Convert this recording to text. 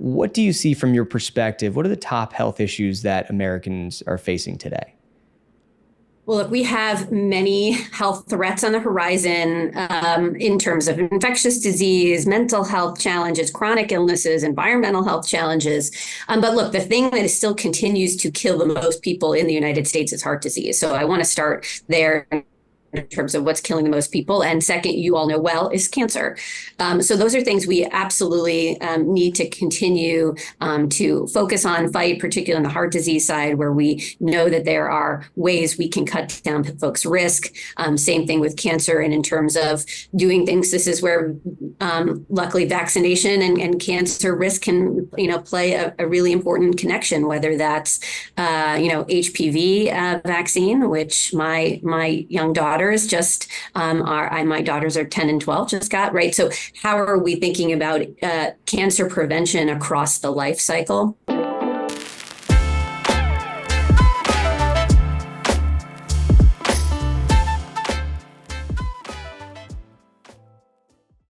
what do you see from your perspective? What are the top health issues that Americans are facing today? Well, look, we have many health threats on the horizon in terms of infectious disease, mental health challenges, chronic illnesses, environmental health challenges. But look, the thing that still continues to kill the most people in the United States is heart disease. So I want to start there in terms of what's killing the most people. And second, you all know well, is cancer. So those are things we absolutely need to continue to focus on, fight, particularly on the heart disease side, where we know that there are ways we can cut down folks' risk. Same thing with cancer. And in terms of doing things, this is where luckily vaccination and cancer risk can, play a really important connection, whether that's, HPV vaccine, which my young daughters just my daughters are 10 and 12 just got, right? So how are we thinking about cancer prevention across the life cycle?